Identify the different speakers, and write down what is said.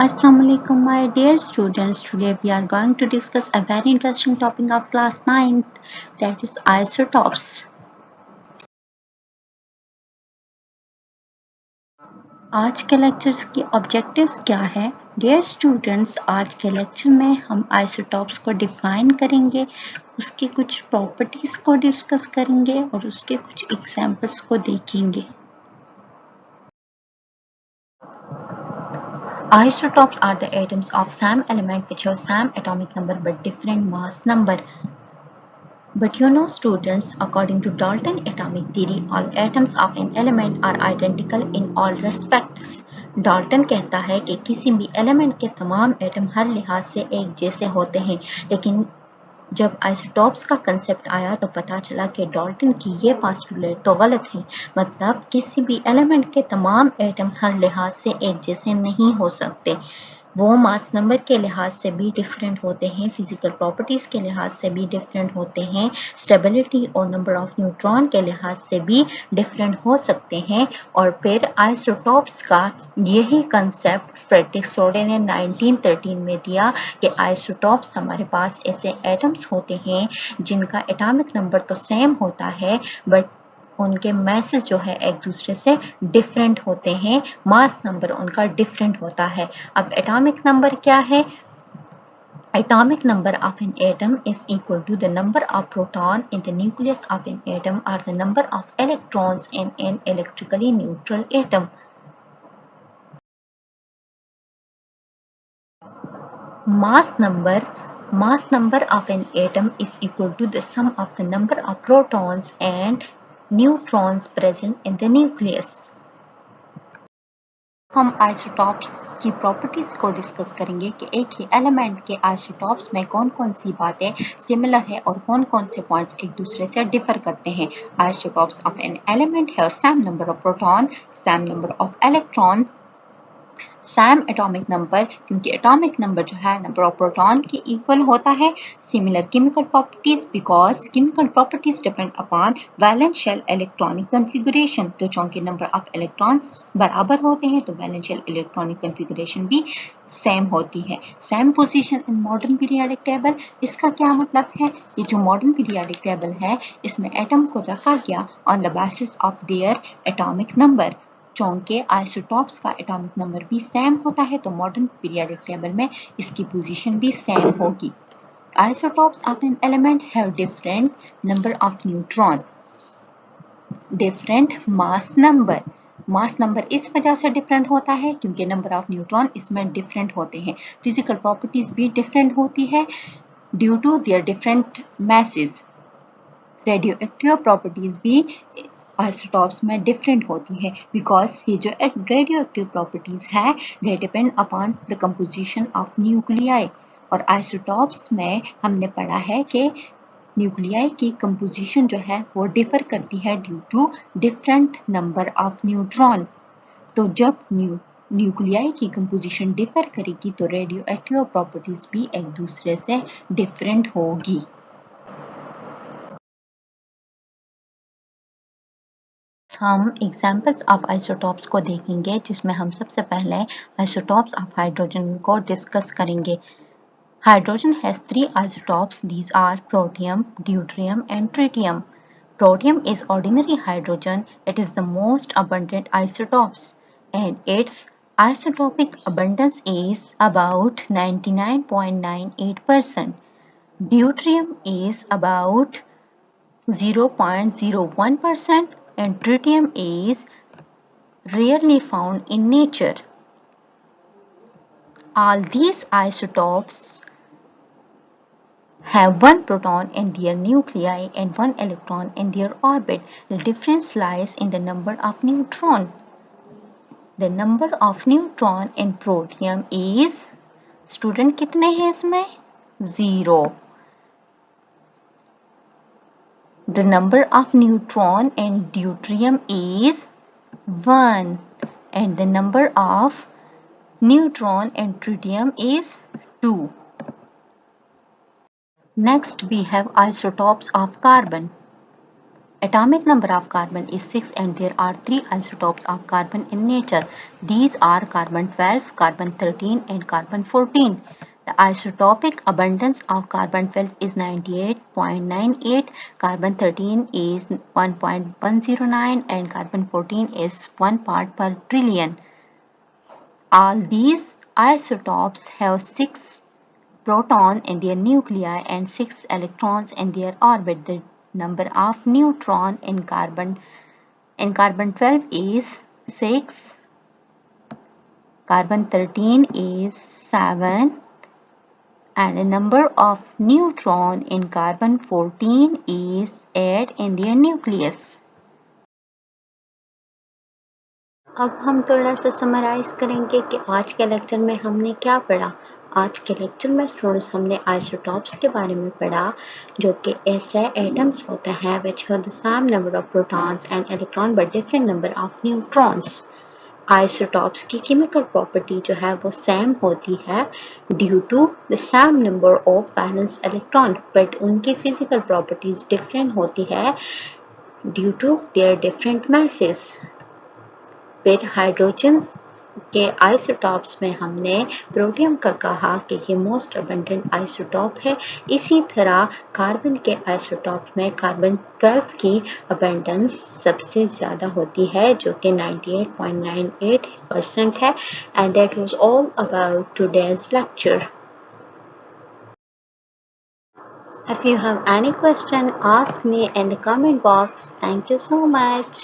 Speaker 1: Assalamu alaikum, my dear students. Today we are going to discuss a very interesting topic of class 9th, that is isotopes. आज के lectures के objectives क्या है? Dear students, आज के lecture में हम आइसोटॉप्स को डिफाइन करेंगे, उसके कुछ प्रॉपर्टीज को डिस्कस करेंगे और उसके कुछ एग्जांपल्स को देखेंगे. Isotopes are the atoms of same element which have same atomic number but different mass number. But you know students, according to Dalton atomic theory, all atoms of an element are identical in all respects. Dalton कहता है कि किसी भी element के तमाम atom हर लिहाज से एक जैसे होते हैं, लेकिन जब आइसोटॉप्स का कंसेप्ट आया तो पता चला कि डाल्टन की ये पोस्टुलेट तो गलत है. मतलब किसी भी एलिमेंट के तमाम एटम हर लिहाज से एक जैसे नहीं हो सकते. वो मास नंबर के लिहाज से भी डिफरेंट होते हैं, फिजिकल प्रॉपर्टीज के लिहाज से भी डिफरेंट होते हैं, स्टेबिलिटी और नंबर ऑफ न्यूट्रॉन के लिहाज से भी डिफरेंट हो सकते हैं. और फिर आइसोटॉप्स का यही कंसेप्ट फ्रेडरिक सोडे ने 1913 में दिया कि आइसोटॉप्स हमारे पास ऐसे एटम्स होते हैं जिनका एटॉमिक नंबर तो सेम होता है बट उनके मैसेज जो है एक दूसरे से डिफरेंट होते हैं, मास नंबर उनका डिफरेंट होता है. अब एटॉमिक नंबर क्या है? Atomic number of an atom is equal to the number of protons in the nucleus of an atom or the number of electrons in an electrically neutral atom. Mass number of an atom is equal to the sum of the number of protons and neutrons present in the nucleus. हम isotopes की properties को discuss करेंगे कि एक ही element के isotopes में कौन कौन सी बातें सिमिलर है और कौन कौन से पॉइंट्स एक दूसरे से डिफर करते हैं. Isotopes of an element have same number of proton, same number of electron, same atomic number, क्योंकि एटॉमिक नंबर जो है नंबर ऑफ प्रोटॉन के इक्वल होता है. Similar chemical properties because chemical properties depend upon valence shell electronic configuration. तो चूंकि number of electrons बराबर होते हैं तो वैलेंस शेल इलेक्ट्रॉनिक कॉन्फ़िगरेशन भी सेम होती है. Same position in modern periodic table. इसका क्या मतलब है? ये जो मॉडर्न पीरियोडिक टेबल है इसमें एटम को रखा गया on the basis of their atomic number. चूंकि आइसोटॉप्स का एटॉमिक नंबर भी सेम होता है तो मॉडर्न पीरियोडिक टेबल में इसकी पोजीशन भी सेम होगी. Isotopes of an element have different number of neutron, different mass number. Mass number इस वजह से डिफरेंट होता है क्योंकि नंबर ऑफ न्यूट्रॉन इसमें डिफरेंट होते हैं. फिजिकल प्रॉपर्टीज भी डिफरेंट होती है due to their different masses. Radioactive properties भी आइसोटॉप्स में डिफरेंट होती है बिकॉज ये जो रेडियो एक्टिव प्रॉपर्टीज है they depend upon the composition of nuclei. और आइसोटॉप्स में हमने पढ़ा है कि न्यूक्लियाई की कंपोजिशन जो है वो डिफर करती है due to different number of neutron. तो जब न्यूक्लियाई की कंपोजिशन डिफर करेगी तो रेडियो एक्टिव प्रॉपर्टीज भी एक दूसरे से डिफरेंट होगी. हम एग्जाम्पल्स ऑफ आइसोटॉप्स को देखेंगे जिसमें हम सबसे पहले आइसोटॉप्स ऑफ हाइड्रोजन को डिस्कस करेंगे. Hydrogen has three isotopes. These are protium, deuterium and tritium. Protium is ordinary hydrogen. It is the most abundant isotopes and its isotopic abundance is about 99.98%. Deuterium is about 0.01% and tritium is rarely found in nature. All these isotopes have one proton in their nuclei and one electron in their orbit. The difference lies in the number of neutron. The number of neutron in protium is, student कितने हैं इसमें? 0. The number of neutron in deuterium is 1 and the number of neutron in tritium is 2. Next we have isotopes of carbon. Atomic number of carbon is 6 and there are 3 isotopes of carbon in nature. These are carbon 12, carbon 13 and carbon 14. The isotopic abundance of carbon 12 is 98.98, carbon 13 is 1.109 and carbon 14 is 1 part per trillion. All these isotopes have 6 protons in their nuclei and 6 electrons in their orbit. The number of neutrons in carbon 12 is 6, carbon 13 is 7 and the number of neutrons in carbon 14 is 8 in their nucleus. अब हम थोड़ा सा summarise करेंगे कि आज के lecture में हमने क्या पढ़ा। आज के लेक्चर में स्टूडेंट्स हमने आइसोटॉप्स के बारे में पढ़ा जो कि ऐसे एटम्स होते हैं which have the same number of protons and electron but different number of neutrons. Isotopes की केमिकल प्रॉपर्टी जो है वो सेम होती है due to the same number of valence electron but उनकी फिजिकल प्रॉपर्टीज डिफरेंट होती है due to their different masses. फिर हाइड्रोजन के आइसोटॉप्स में हमने प्रोटियम का कहा कि ये मोस्ट अबंडेंट आइसोटॉप है। इसी तरह कार्बन के आइसोटॉप में कार्बन 12 की अबंडेंस सबसे ज़्यादा होती है जो कि 98.98% है। And that was all about today's lecture. If you have any question, ask me in the comment box. Thank you so much.